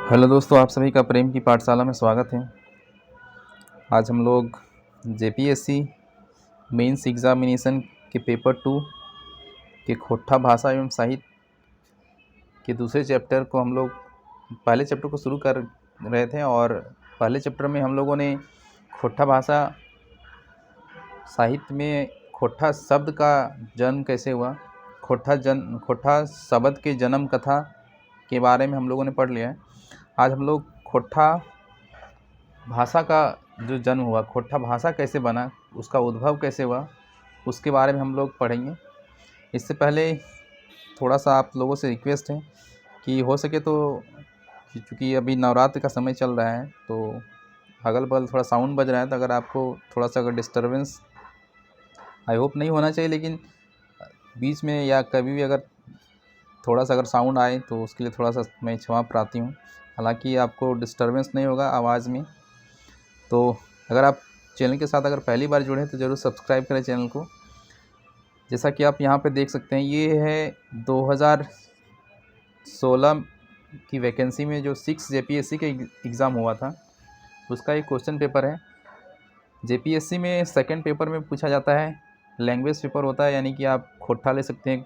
Hello दोस्तों, आप सभी का प्रेम की पाठशाला में स्वागत है। आज हम लोग जेपीएससी मेंस एग्जामिनेशन के पेपर 2 के खोट्ठा भाषा एवं साहित्य के दूसरे चैप्टर को हम लोग पहले चैप्टर को शुरू कर रहे थे और पहले चैप्टर में हम लोगों ने खोट्ठा भाषा साहित्य में खोट्ठा शब्द का जन्म कैसे हुआ, खोट्ठा शब्द के जन्म कथा के बारे में हम लोगों ने पढ़ लिया है। आज हम लोग खोट्ठा भाषा का जो जन्म हुआ, खोट्ठा भाषा कैसे बना, उसका उद्भव कैसे हुआ, उसके बारे में हम लोग पढ़ेंगे। इससे पहले थोड़ा सा आप लोगों से रिक्वेस्ट है कि हो सके तो, क्योंकि अभी नवरात्र का समय चल रहा है तो अगल बगल थोड़ा साउंड बज रहा है, तो अगर आपको थोड़ा सा अगर डिस्टर्बेंस आई होप नहीं होना चाहिए, लेकिन बीच में या कभी भी अगर थोड़ा सा अगर साउंड आए तो उसके लिए थोड़ा सा मैं क्षमा प्रार्थी हूँ। हालांकि आपको डिस्टर्बेंस नहीं होगा आवाज़ में। तो अगर आप चैनल के साथ अगर पहली बार जुड़े हैं तो ज़रूर सब्सक्राइब करें चैनल को। जैसा कि आप यहाँ पे देख सकते हैं, ये है 2016 की वैकेंसी में जो 6 जेपीएससी के एग्ज़ाम हुआ था, उसका एक क्वेश्चन पेपर है। जेपीएससी में सेकंड पेपर में पूछा जाता है, लैंग्वेज पेपर होता है, यानी कि आप खोट्ठा ले सकते हैं।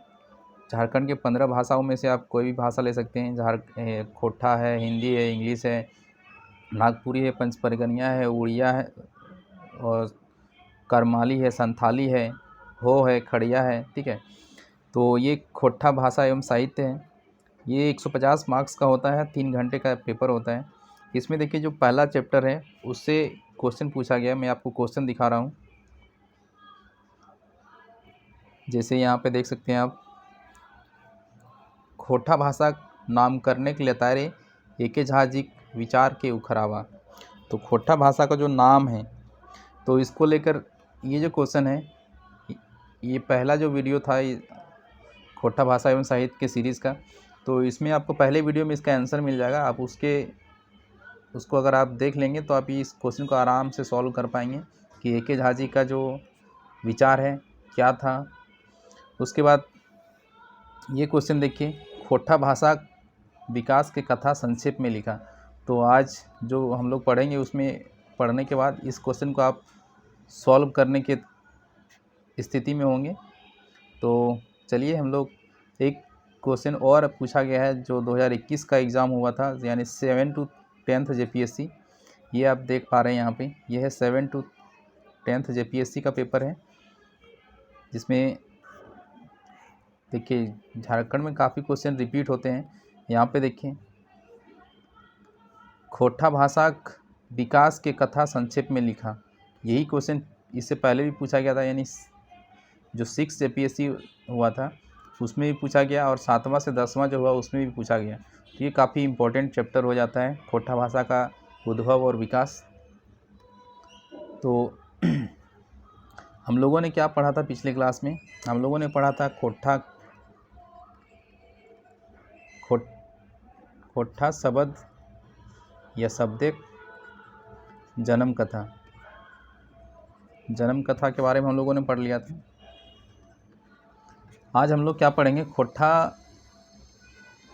झारखंड के 15 भाषाओं में से आप कोई भी भाषा ले सकते हैं। खोट्ठा है, हिंदी है, इंग्लिश है, नागपुरी है, पंचपरगनिया है, उड़िया है और करमाली है, संथाली है, हो है, खड़िया है। ठीक है, तो ये खोट्ठा भाषा एवं साहित्य है। ये 150 मार्क्स का होता है, 3 घंटे का पेपर होता है। इसमें देखिए जो पहला चैप्टर है उससे क्वेश्चन पूछा गया। मैं आपको क्वेश्चन दिखा रहा हूँ। जैसे यहाँ पे देख सकते हैं आप, खोट्ठा भाषा नाम करने के लिए तारे एके झा जी विचार के उखरावा। तो खोट्ठा भाषा का जो नाम है, तो इसको लेकर ये जो क्वेश्चन है, ये पहला जो वीडियो था खोट्ठा भाषा एवं साहित्य के सीरीज़ का, तो इसमें आपको पहले वीडियो में इसका आंसर मिल जाएगा। आप उसको अगर आप देख लेंगे तो आप इस क्वेश्चन को आराम से सॉल्व कर पाएंगे कि एके झा जी का जो विचार है क्या था। उसके बाद ये क्वेश्चन देखिए, खोट्ठा भाषा विकास के कथा संक्षेप में लिखा। तो आज जो हम लोग पढ़ेंगे उसमें पढ़ने के बाद इस क्वेश्चन को आप सॉल्व करने के स्थिति में होंगे। तो चलिए, हम लोग एक क्वेश्चन और पूछा गया है जो 2021 का एग्ज़ाम हुआ था, यानी 7 to 10th जेपीएससी। ये आप देख पा रहे हैं यहाँ पे, ये है 7 to 10th जेपीएससी का पेपर है, जिसमें देखिए झारखंड में काफ़ी क्वेश्चन रिपीट होते हैं। यहाँ पे देखिए, खोट्ठा भाषा विकास के कथा संक्षेप में लिखा। यही क्वेश्चन इससे पहले भी पूछा गया था, यानी जो 6 जेपीएससी हुआ था उसमें भी पूछा गया और 7वां से 10वां जो हुआ उसमें भी पूछा गया। तो ये काफ़ी इम्पोर्टेंट चैप्टर हो जाता है, खोट्ठा भाषा का उद्भव और विकास। तो हम लोगों ने क्या पढ़ा था पिछले क्लास में? हम लोगों ने पढ़ा था खोट्ठा शब्द या शब्दिक जन्म कथा के बारे में हम लोगों ने पढ़ लिया था। आज हम लोग क्या पढ़ेंगे? खोट्ठा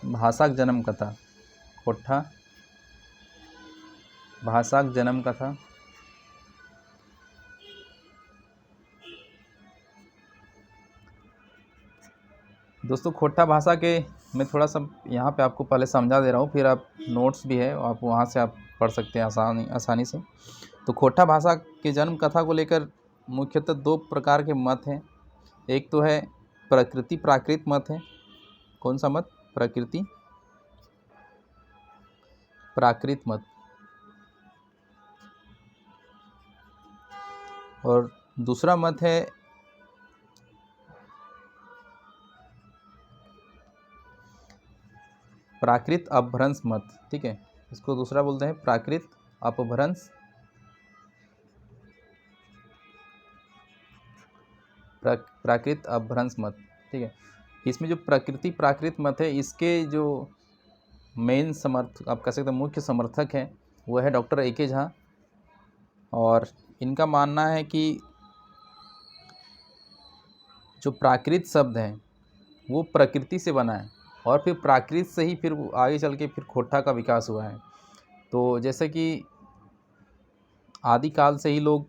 भाषा जन्म कथा। खोट्ठा भाषा जन्म कथा। दोस्तों, खोट्ठा भाषा के मैं थोड़ा सा यहाँ पे आपको पहले समझा दे रहा हूँ, फिर आप नोट्स भी है आप वहाँ से आप पढ़ सकते हैं आसानी से। तो खोट्ठा भाषा के जन्म कथा को लेकर मुख्यतः 2 प्रकार के मत हैं। एक तो है प्रकृति प्राकृत मत है। कौन सा मत? प्रकृति प्राकृत मत। और दूसरा मत है प्राकृत अपभ्रंश मत। ठीक है, इसको दूसरा बोलते हैं प्राकृत अपभ्रंश प्राकृत अपभ्रंश मत। ठीक है, इसमें जो प्रकृति प्राकृत मत है, इसके जो मेन आप कह सकते हैं मुख्य समर्थक हैं वो है डॉक्टर एके झा। और इनका मानना है कि जो प्राकृत शब्द है वो प्रकृति से बना है। और फिर प्राकृत से ही फिर आगे चल के फिर खोट्ठा का विकास हुआ है। तो जैसे कि आदिकाल से ही लोग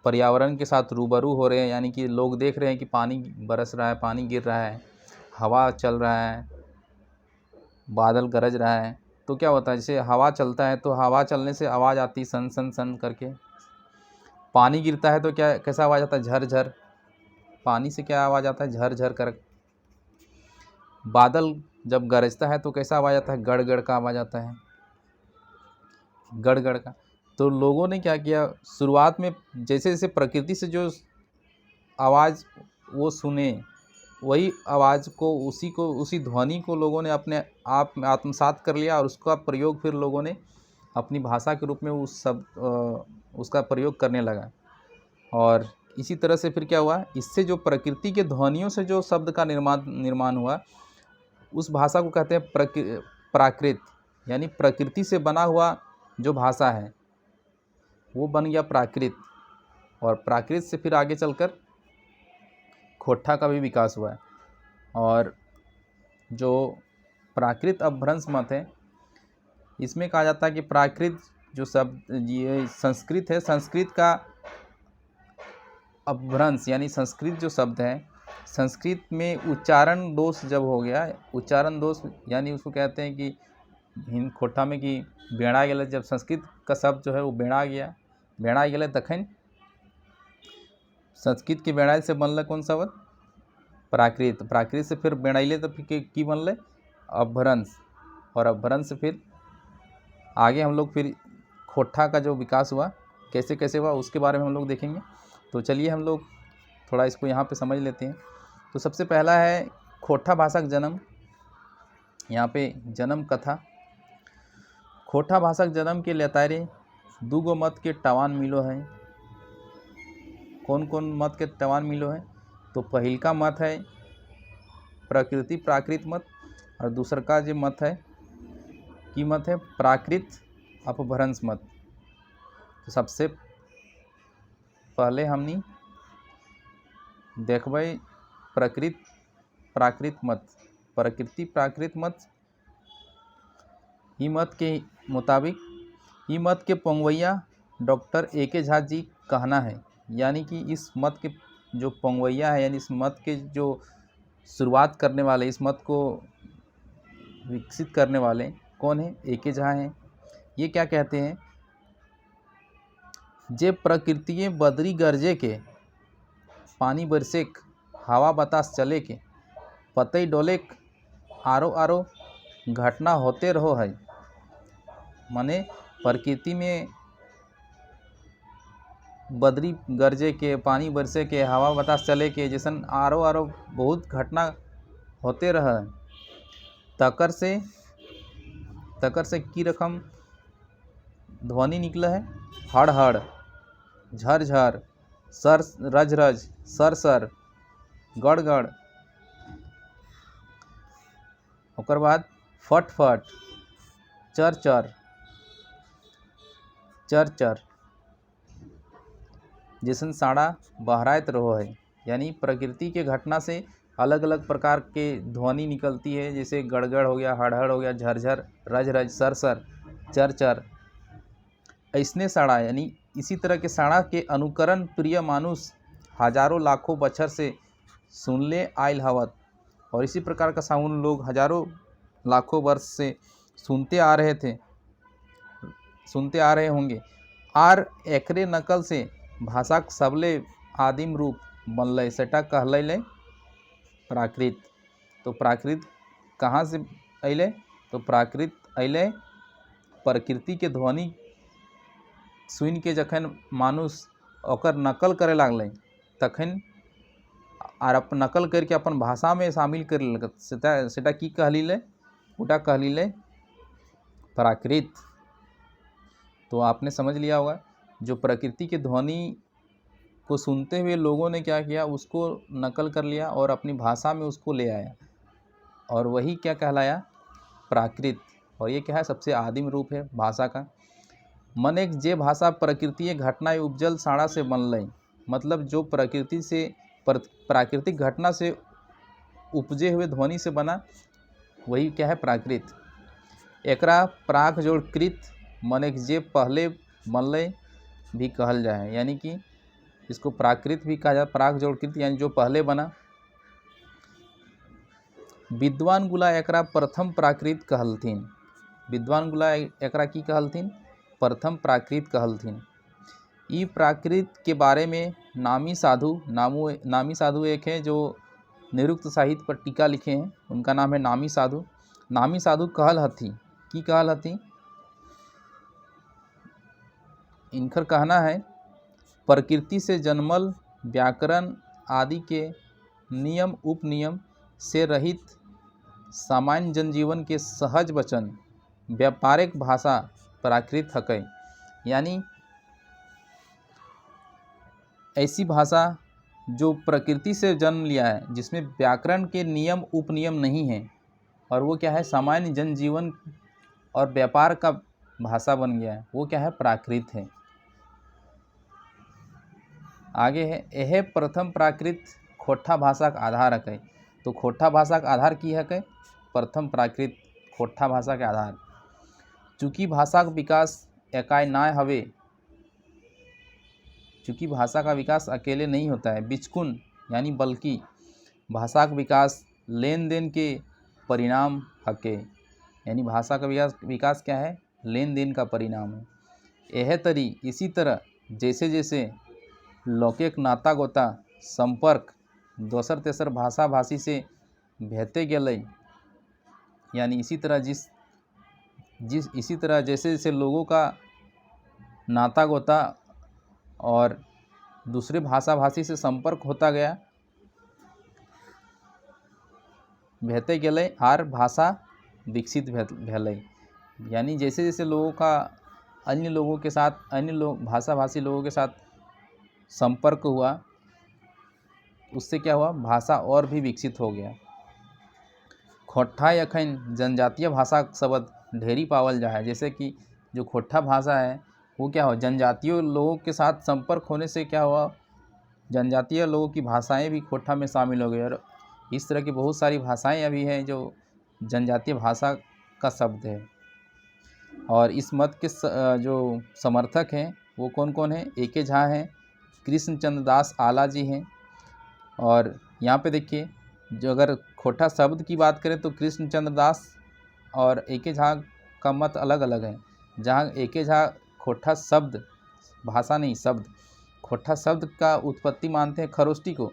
पर्यावरण के साथ रूबरू हो रहे हैं, यानी कि लोग देख रहे हैं कि पानी बरस रहा है, पानी गिर रहा है, हवा चल रहा है, बादल गरज रहा है। तो क्या होता है, जैसे हवा चलता है तो हवा चलने से आवाज़ आती है सन सन सन करके। पानी गिरता है तो क्या कैसा आवाज़ आता है, झर झर। पानी से क्या आवाज़ आता है, झर झर कर। बादल जब गरजता है तो कैसा आवाज़ आता है, गड़ गड़ का आवाज़ आता है, गड़ गड़ का। तो लोगों ने क्या किया, शुरुआत में जैसे जैसे प्रकृति से जो आवाज़ वो सुने, वही आवाज़ को उसी ध्वनि को लोगों ने अपने आप में आत्मसात कर लिया और उसका प्रयोग फिर लोगों ने अपनी भाषा के रूप में उसका प्रयोग करने लगा। और इसी तरह से फिर क्या हुआ, इससे जो प्रकृति के ध्वनियों से जो शब्द का निर्माण हुआ, उस भाषा को कहते हैं प्राकृत। यानी प्रकृति से बना हुआ जो भाषा है वो बन गया प्राकृत। और प्राकृत से फिर आगे चलकर खोट्ठा का भी विकास हुआ है। और जो प्राकृत अपभ्रंश मत है, इसमें कहा जाता है कि प्राकृत जो शब्द ये संस्कृत है, संस्कृत का अपभ्रंश यानी संस्कृत जो शब्द है, संस्कृत में उच्चारण दोष जब हो गया, उच्चारण दोष यानी उसको कहते हैं कि खोट्ठा में कि बेड़ा गेले, जब संस्कृत का शब्द जो है वो बेड़ा गया, बेड़ा गेले तखन संस्कृत के बेड़ाई से बनल कौन शब्द, प्राकृत। प्राकृत से फिर बेड़ाइले तो फिर की बनल, अपभ्रंश। और अपभ्रंश से फिर आगे हम लोग फिर खोट्ठा का जो विकास हुआ कैसे कैसे हुआ उसके बारे में हम लोग देखेंगे। तो चलिए हम लोग थोड़ा इसको यहाँ पे समझ लेते हैं। तो सबसे पहला है खोट्ठा भाषा का जन्म। यहाँ पे जन्म कथा, खोट्ठा भाषा के जन्म के लेतारे दूगो मत के टवान मिलो है। कौन कौन मत के टवान मिलो है, तो पहिलका मत है प्रकृति प्राकृत मत, और दूसर का जो मत है की मत है प्राकृत अपभ्रंश मत। तो सबसे पहले हमनी देखबै प्रकृत प्राकृत मत। प्रकृति प्राकृत मत, ई मत के मुताबिक, ई मत के पंगवैया डॉक्टर ए.के. झा जी कहना है। यानी कि इस मत के जो पंगवैया है, यानी इस मत के जो शुरुआत करने वाले, इस मत को विकसित करने वाले कौन है, ए.के. झा हैं। ये क्या कहते हैं, जे प्रकृति बदरी गरजे के, पानी बरसेक, हवा बतास चले के, पतई डोलेक, आरो आरो घटना होते रहो है। माने प्रकृति में बदरी गरजे के, पानी बरसे के, हवा बतास चले के जैसन आरो आरो बहुत घटना होते रह। तकर से की रकम ध्वनि निकल है, हड़ हड़, झर झर, सर रज रज, सर सर, गड़ गड़। ओकर बाद फट फट, चर चर, चर चर जैसन साड़ा बहराइत रहो है। यानी प्रकृति के घटना से अलग अलग प्रकार के ध्वनि निकलती है, जैसे गड़गड़ हो गया, हड़हड़ हो गया, झरझर, रज रज, सर सर, चर चर। ऐसने साड़ा यानी इसी तरह के साड़ा के अनुकरण प्रिय मानुष हजारों लाखों बछर से सुनले आयल हवत। और इसी प्रकार का साउंड लोग हजारों लाखों वर्ष से सुनते आ रहे होंगे। आर एकरे नकल से भाषा के सबले आदिम रूप बनल, सेटा कहल प्राकृत। तो प्राकृत कहाँ से अले, तो प्राकृत अले प्रकृति के ध्वनि सुन के जखन मानुष ओकर नकल करे लागल, तखन और अपन नकल करके अपन भाषा में शामिल कर लेलक, सेटा की कहलिले, उटा कहलिले प्राकृत। तो आपने समझ लिया होगा, जो प्रकृति के ध्वनि को सुनते हुए लोगों ने क्या किया, उसको नकल कर लिया और अपनी भाषा में उसको ले आया, और वही क्या कहलाया, प्राकृत। और ये क्या है, सबसे आदिम रूप है भाषा का। मन एक जे भाषा प्रकृति घटना उपजल साड़ा से बनल, मतलब जो प्रकृति से प्राकृतिक घटना से उपजे हुए ध्वनि से बना, वही क्या है प्राकृत। एकरा प्राक जोड़ कृत मने जे पहले बनले भी कहल जाए, यानी कि इसको प्राकृत भी कहा जाता, प्राक जोड़ कृत यानी जो पहले बना। विद्वान गुला एकरा प्रथम प्राकृत कहलथिन। विद्वान गुला एकरा की कहलथिन, प्रथम प्राकृत कहलथिन। ई प्राकृत के बारे में नामी साधु एक है जो निरुक्त साहित्य पर टीका लिखे हैं, उनका नाम है नामी साधु। नामी साधु कहल हथी, की कहल हथी, इनकर कहना है प्रकृति से जन्मल व्याकरण आदि के नियम उपनियम से रहित सामान्य जनजीवन के सहज वचन व्यापारिक भाषा प्राकृत हकै। यानी ऐसी भाषा जो प्रकृति से जन्म लिया है, जिसमें व्याकरण के नियम उपनियम नहीं हैं, और वो क्या है सामान्य जनजीवन और व्यापार का भाषा बन गया है, वो क्या है प्राकृत है। आगे है यह प्रथम प्राकृत खोट्ठा भाषा का आधार है। तो खोट्ठा भाषा का आधार की है के प्रथम प्राकृत खोट्ठा भाषा के आधार। चूँकि भाषा का विकास एकाई ना हवे, चूँकि भाषा का विकास अकेले नहीं होता है, बिचकुन यानी बल्कि भाषा का विकास लेन देन के परिणाम हके। यानी भाषा का विकास क्या है, लेन देन का परिणाम है। यह तरी इसी तरह जैसे जैसे लौकिक नाता गोता संपर्क दोसर तेसर भाषा भाषी से भेते गेलै, यानी इसी तरह जैसे जैसे लोगों का नाता गोता और दूसरे भाषा भाषी से संपर्क होता गया, भेते गेलै आर भाषा विकसित भेलै। यानी जैसे जैसे लोगों का अन्य लोगों के साथ, अन्य लोग भाषा भाषी लोगों के साथ संपर्क हुआ, उससे क्या हुआ, भाषा और भी विकसित हो गया। खोट्ठा अखन जनजातीय भाषा शब्द ढेरी पावल जा है। जैसे कि जो खोट्ठा भाषा है वो क्या हो, जनजातीय लोगों के साथ संपर्क होने से क्या हुआ, जनजातीय लोगों की भाषाएं भी खोट्ठा में शामिल हो गई। और इस तरह की बहुत सारी भाषाएं अभी हैं जो जनजातीय भाषा का शब्द है। और इस मत के जो समर्थक हैं वो कौन कौन हैं, ए.के. झा हैं, कृष्णचंद्र दास आला जी हैं। और यहाँ पे देखिए, जो अगर खोट्ठा शब्द की बात करें तो कृष्णचंद्र दास और ए.के. झा का मत अलग अलग है। जहाँ ए.के. झा खोट्ठा शब्द, भाषा नहीं शब्द, खोट्ठा शब्द का उत्पत्ति मानते हैं खरोष्टी को,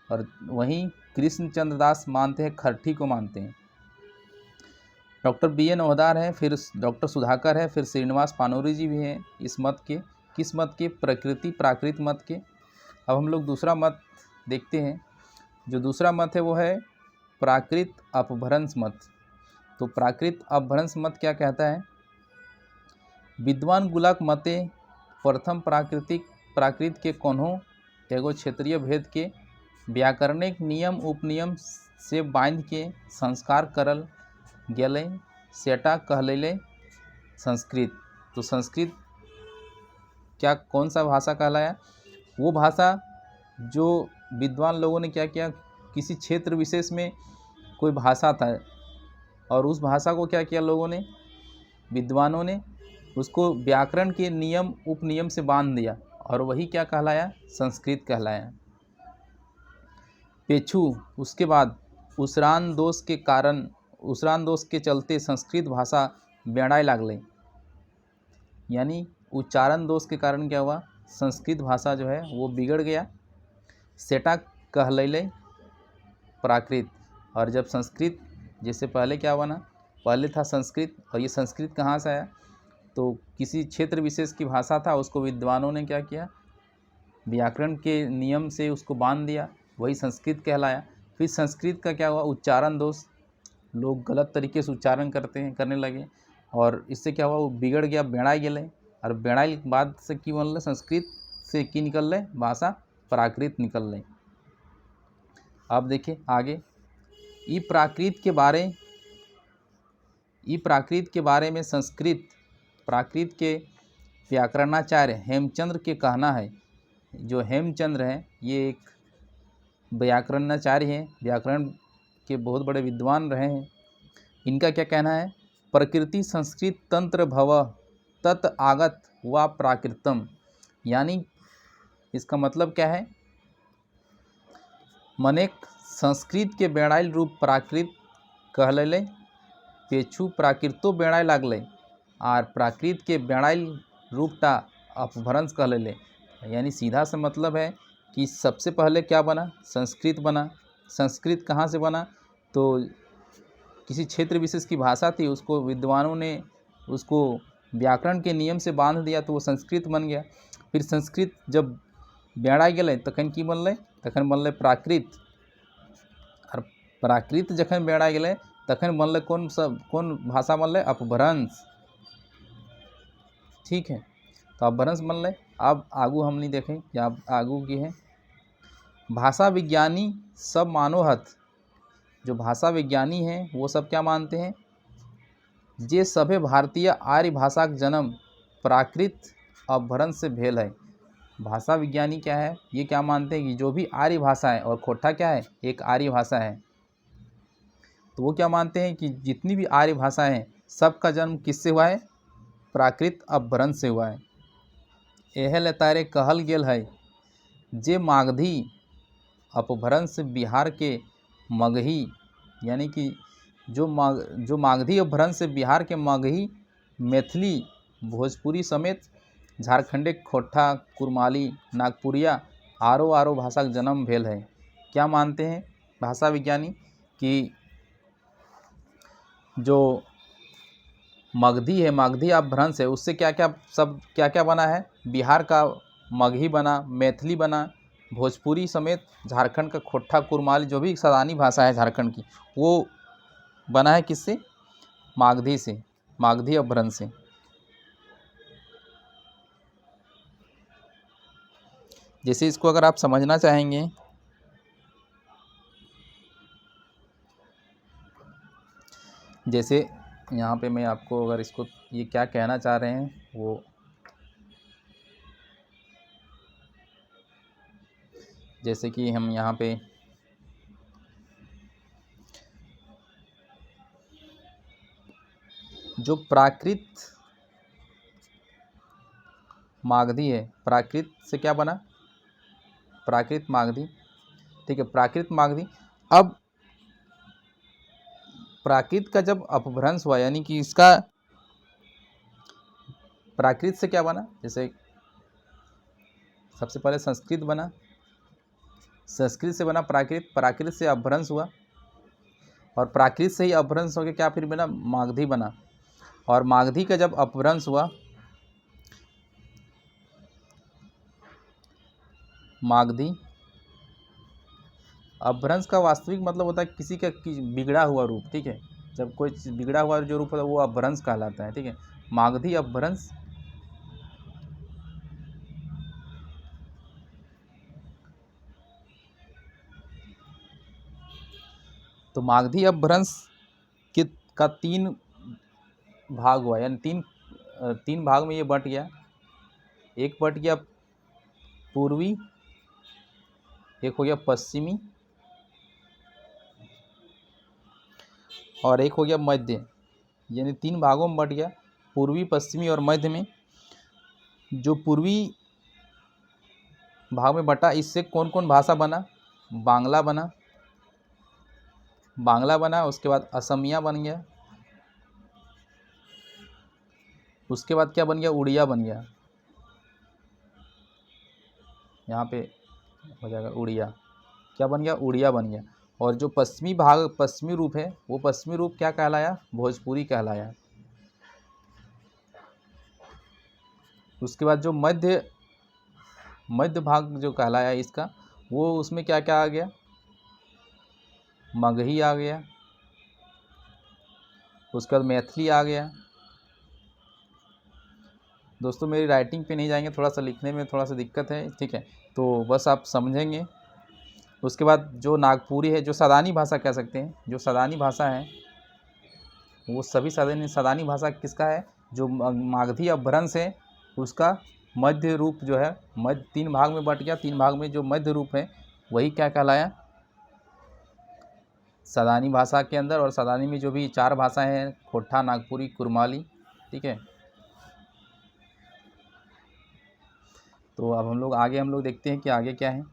और वहीं कृष्णचंद्र दास मानते हैं खरठी को मानते हैं। Doctor BN. ओहदार हैं, फिर डॉक्टर सुधाकर है, फिर श्रीनिवास पानोरी जी भी हैं इस मत के। किस मत के, प्रकृति प्राकृत मत के। अब हम लोग दूसरा मत देखते हैं। जो दूसरा मत है वो है प्राकृत अपभ्रंश मत। तो प्राकृत अपभ्रंश मत क्या कहता है, विद्वान गुलाक मते प्रथम प्राकृत के कोन्हो एगो क्षेत्रीय भेद के व्याकरणिक नियम उपनियम से बांध के संस्कार करल गेलै, सेटा कहले संस्कृत। तो संस्कृत क्या, कौन सा भाषा कहलाया, वो भाषा जो विद्वान लोगों ने क्या किया, किसी क्षेत्र विशेष में कोई भाषा था और उस भाषा को क्या किया लोगों ने, विद्वानों ने उसको व्याकरण के नियम उपनियम से बांध दिया, और वही क्या कहलाया, संस्कृत कहलाया। पेछू उसके बाद उसरान दोष के चलते संस्कृत भाषा बेड़ाए लागले। यानी उच्चारण दोष के कारण क्या हुआ, संस्कृत भाषा जो है वो बिगड़ गया। सेटा कहले प्राकृत। और जब संस्कृत, जैसे पहले क्या हुआ ना, पहले था संस्कृत, और ये संस्कृत कहाँ से आया, तो किसी क्षेत्र विशेष की भाषा था, उसको विद्वानों ने क्या किया, व्याकरण के नियम से उसको बांध दिया, वही संस्कृत कहलाया। फिर संस्कृत का क्या हुआ, उच्चारण दोष, लोग गलत तरीके से उच्चारण करने लगे, और इससे क्या हुआ, वो बिगड़ गया, बेड़ाई गेले। और बेड़ाई के बाद से की बनल, संस्कृत से की निकल रहे, भाषा प्राकृत निकल रही। अब देखिए आगे, ई प्राकृत के बारे में संस्कृत प्राकृत के व्याकरणाचार्य हेमचंद्र के कहना है। जो हेमचंद्र हैं ये एक व्याकरणाचार्य हैं, व्याकरण के बहुत बड़े विद्वान रहे हैं। इनका क्या कहना है, प्रकृति संस्कृत तंत्र भव तत् आगत व प्राकृतम, यानी इसका मतलब क्या है, मनेक संस्कृत के बेड़ाइल रूप प्राकृत कहले पेछू प्राकृतो बेड़ाय लागले और प्राकृत के बेड़ाइल रूपटा अपभ्रंश कहले। यानी सीधा सा मतलब है कि सबसे पहले क्या बना, संस्कृत बना। संस्कृत कहाँ से बना, तो किसी क्षेत्र विशेष की भाषा थी, उसको विद्वानों ने उसको व्याकरण के नियम से बांध दिया तो वो संस्कृत बन गया। फिर संस्कृत जब बेड़ा गए तखन की बनल, तखन बनल प्राकृत, और प्राकृत जखन बेड़ा गए तखन बनल कौन भाषा बनल, अपभ्रंश। ठीक है, तो अपभ्रंश बनल। अब आगू हमने देखें या आगू की है, भाषा विज्ञानी सब मानोहत, जो भाषा विज्ञानी हैं वो सब क्या मानते हैं, जे सभे भारतीय आर्य भाषा का जन्म प्राकृत अपभ्रंश से भेल है। भाषा विज्ञानी क्या है, ये क्या मानते हैं कि जो भी आर्य भाषा है, और खोटा क्या है, एक आर्य भाषा है, तो वो क्या मानते हैं कि जितनी भी आर्य भाषा है सबका जन्म किससे हुआ है, प्राकृत अपभ्रंश से हुआ है। यह लतारे कहल गेल है, जे मागधी अपभ्रंश बिहार के मगही, यानी कि जो मागधी अपभ्रंश से बिहार के मगही, मैथिली, भोजपुरी समेत झारखंडे खोट्ठा, कुरमाली, नागपुरिया आरो भाषा का जन्म भेल है। क्या मानते हैं भाषा विज्ञानी कि जो मगधी है, मगधी अपभ्रंश है, उससे क्या क्या बना है, बिहार का मगही बना, मैथिली बना, भोजपुरी समेत झारखंड का खोट्ठा, कुरमाली, जो भी सदानी भाषा है झारखंड की, वो बना है किससे, मागधी से, मागधी अपभ्रंश से। जैसे इसको अगर आप समझना चाहेंगे, जैसे यहाँ पे मैं आपको अगर इसको ये क्या कहना चाह रहे हैं, वो जैसे कि हम यहाँ पे जो प्राकृत मागधी है, प्राकृत से क्या बना, प्राकृत मागधी। ठीक है, प्राकृत मागधी। अब प्राकृत का जब अपभ्रंश हुआ, यानी कि इसका प्राकृत से क्या बना, जैसे सबसे पहले संस्कृत बना, संस्कृत से बना प्राकृत, प्राकृत से अपभ्रंश हुआ, और प्राकृत से ही अपभ्रंश होकर क्या फिर बना, मागधी बना। और मागधी का जब अपभ्रंश हुआ, मागधी अपभ्रंश का वास्तविक मतलब होता है किसी का बिगड़ा हुआ रूप। ठीक है, जब कोई बिगड़ा हुआ जो रूप होता है वो अपभ्रंश कहलाता है। ठीक है, मागधी अपभ्रंश, तो मागधी अपभ्रंश का 3 भाग हुआ, यानी तीन भाग में ये बट गया। एक बट गया पूर्वी, एक हो गया पश्चिमी, और एक हो गया मध्य, यानी 3 भागों में बट गया, पूर्वी, पश्चिमी और मध्य में। जो पूर्वी भाग में बटा, इससे कौन कौन भाषा बना, बांग्ला बना, उसके बाद असमिया बन गया, उसके बाद क्या बन गया, उड़िया बन गया। यहाँ पे हो जाएगा उड़िया, क्या बन गया, उड़िया बन गया। और जो पश्चिमी भाग, पश्चिमी रूप है, वो पश्चिमी रूप क्या कहलाया, भोजपुरी कहलाया। उसके बाद जो मध्य भाग जो कहलाया इसका, वो उसमें क्या क्या आ गया, मगही आ गया, उसके बाद मैथिली आ गया। दोस्तों मेरी राइटिंग पे नहीं जाएंगे, थोड़ा सा लिखने में थोड़ा सा दिक्कत है। ठीक है, तो बस आप समझेंगे। उसके बाद जो नागपुरी है, जो सदानी भाषा कह सकते हैं, जो सदानी भाषा है, वो सभी सदानी भाषा किसका है, जो मागधी अपभ्रंश है उसका मध्य रूप जो है, मध्य 3 भाग में बट गया, 3 भाग में जो मध्य रूप है वही क्या कहलाया, सदानी भाषा के अंदर, और सदानी में जो भी 4 भाषाएं हैं, खोट्ठा, नागपुरी, कुरमाली, ठीक है। तो अब हम लोग देखते हैं कि आगे क्या है।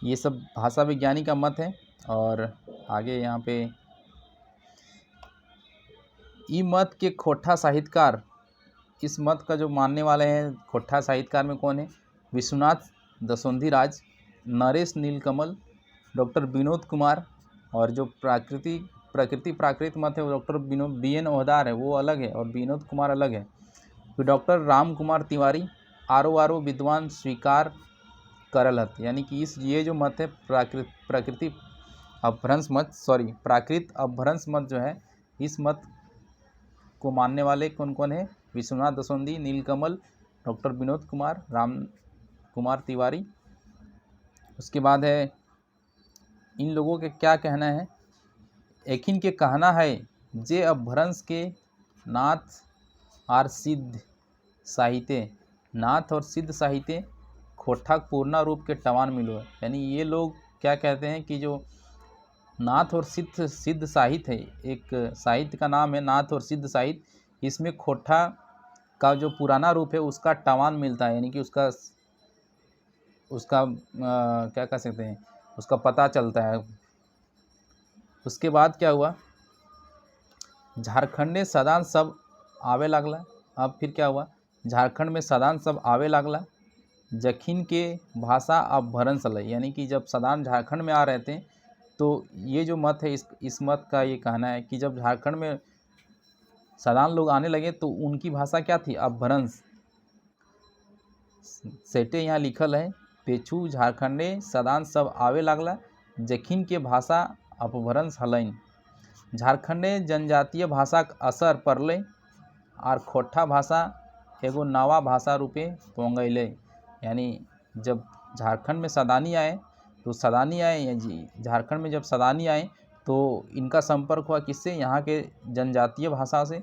ये सब भाषा विज्ञानी का मत है। और आगे यहाँ पे ई मत के खोट्ठा साहित्यकार, इस मत का जो मानने वाले हैं खोट्ठा साहित्यकार में कौन है? विश्वनाथ दसोंधी राज, नरेश नीलकमल, डॉक्टर विनोद कुमार। और जो प्रकृति प्राकृत मत है वो डॉक्टर BN ओहदार है, वो अलग है, और विनोद कुमार अलग है। फिर डॉक्टर राम कुमार तिवारी, आरो विद्वान स्वीकार करल हत। यानी कि ये जो मत है प्राकृत अपभ्रंश मत जो है, इस मत को मानने वाले कौन कौन है? विश्वनाथ दसोंधी, नीलकमल, डॉक्टर विनोद कुमार, राम कुमार तिवारी। उसके बाद है इन लोगों के क्या कहना है? एकिन के कहना है जे अपभ्रंश के नाथ और सिद्ध साहित्य, नाथ और सिद्ध साहित्य खोट्ठा पूर्णा रूप के टवान मिलो है। यानी ये लोग क्या कहते हैं कि जो नाथ और सिद्ध साहित्य है, एक साहित्य का नाम है नाथ और सिद्ध साहित्य, इसमें खोट्ठा का जो पुराना रूप है उसका टवान मिलता है। यानी कि उसका क्या कह सकते हैं, उसका पता चलता है। उसके बाद क्या हुआ? झारखंड में सदान सब आवे लागला। अब फिर क्या हुआ? झारखंड में सदान सब आवे लागला, जखिन के भाषा अपभ्रंश लय। यानी कि जब सदान झारखंड में आ रहे थे, तो ये जो मत है, इस मत का ये कहना है कि जब झारखंड में सदान लोग आने लगे तो उनकी भाषा क्या थी? अपभ्रंश। सेटे यहाँ लिखल है, पेछू झारखंडे सदान सब आवे लागला, जखिन के भाषा अपभ्रंश हलैन। झारखंडे जनजातीय भाषा का असर पड़ले और खोट्ठा भाषा एगो नवा भाषा रूपे पोंगैले। यानी जब झारखंड में सदानी आए झारखंड में जब सदानी आए तो इनका संपर्क हुआ किससे? यहाँ के जनजातीय भाषा से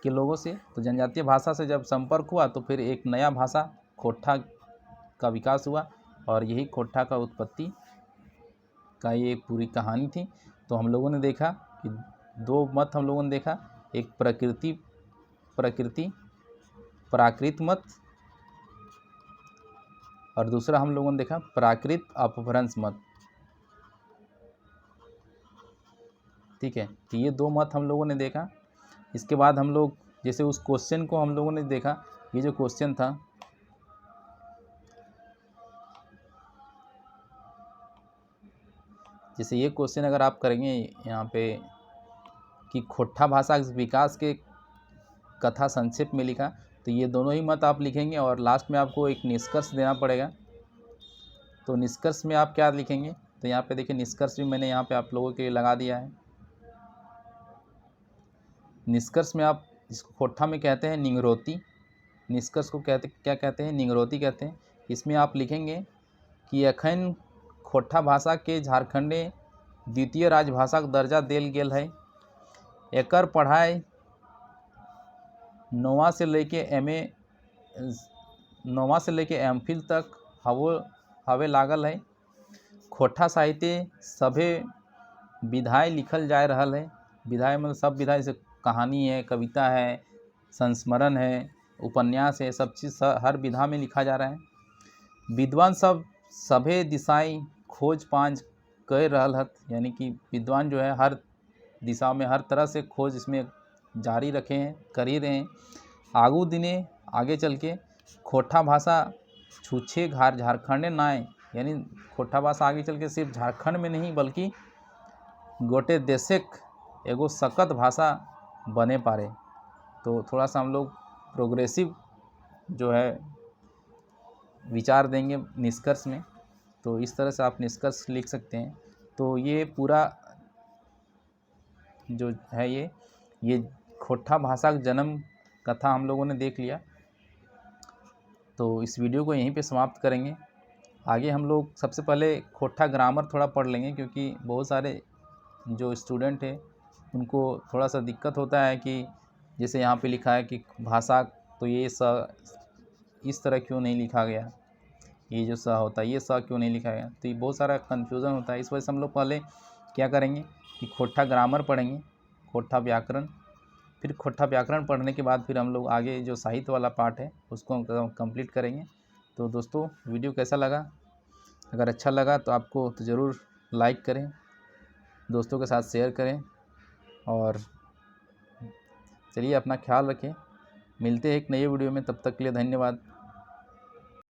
के लोगों से। तो जनजातीय भाषा से जब संपर्क हुआ तो फिर एक नया भाषा खोट्ठा का विकास हुआ, और यही खोट्ठा का उत्पत्ति का ये पूरी कहानी थी। तो हम लोगों ने देखा कि 2 मत हम लोगों ने देखा, एक प्राकृत मत, और दूसरा हम लोगों ने देखा प्राकृत अपभ्रंश मत। ठीक है, तो ये 2 मत हम लोगों ने देखा। इसके बाद हम लोग जैसे उस क्वेश्चन को हम लोगों ने देखा, ये जो क्वेश्चन था, जैसे ये क्वेश्चन अगर आप करेंगे यहाँ पे कि खोट्ठा भाषा विकास के कथा संक्षेप में लिखा, तो ये दोनों ही मत आप लिखेंगे और लास्ट में आपको एक निष्कर्ष देना पड़ेगा। तो निष्कर्ष में आप क्या लिखेंगे? तो यहाँ पे देखिए निष्कर्ष भी मैंने यहाँ पे आप लोगों के लिए लगा दिया है। निष्कर्ष में आप इसको खोट्ठा में कहते हैं निंगरोती, निष्कर्ष को क्या कहते हैं? निंगरोती कहते हैं। इसमें आप लिखेंगे कि अखन खोट्ठा भाषा के झारखंडे द्वितीय राजभाषा का दर्जा देल गेल है। एकर पढ़ाई 9वां से लेके एमफिल तक हवे लागल है। खोट्ठा साहित्य सभे विधाएँ लिखल जा रहल है। विधाएँ मतलब सब विधाएँ, जैसे कहानी है, कविता है, संस्मरण है, उपन्यास है, सब चीज़ हर विधा में लिखा जा रहा है। विद्वान सब सभे दिशाएं खोज पांच कर रहल हत। यानी कि विद्वान जो है हर दिशा में हर तरह से खोज इसमें जारी रखे हैं, कर ही रहे हैं। आगू दिने आगे चल के खोट्ठा भाषा छूछे झारखंड नाय, यानी खोट्ठा भाषा आगे चल के सिर्फ झारखंड में नहीं बल्कि गोटे देशक एगो सकत भाषा बने पारे। तो थोड़ा सा हम लोग प्रोग्रेसिव जो है विचार देंगे निष्कर्ष में। तो इस तरह से आप निष्कर्ष लिख सकते हैं। तो ये पूरा जो है ये खोट्ठा भाषा का जन्म कथा हम लोगों ने देख लिया। तो इस वीडियो को यहीं पे समाप्त करेंगे। आगे हम लोग सबसे पहले खोट्ठा ग्रामर थोड़ा पढ़ लेंगे, क्योंकि बहुत सारे जो स्टूडेंट हैं उनको थोड़ा सा दिक्कत होता है कि जैसे यहाँ पे लिखा है कि भाषा, तो ये इस तरह क्यों नहीं लिखा गया, ये जो स होता है ये स क्यों नहीं लिखा गया। तो ये बहुत सारा कन्फ्यूज़न होता है। इस वजह से हम लोग पहले क्या करेंगे कि खोट्ठा ग्रामर पढ़ेंगे, खोट्ठा व्याकरण, फिर खोट्ठा व्याकरण पढ़ने के बाद फिर हम लोग आगे जो साहित्य वाला पार्ट है उसको हम कंप्लीट करेंगे। तो दोस्तों वीडियो कैसा लगा, अगर अच्छा लगा तो आपको तो ज़रूर लाइक करें, दोस्तों के साथ शेयर करें, और चलिए अपना ख्याल रखें। मिलते हैं एक नए वीडियो में, तब तक के लिए धन्यवाद।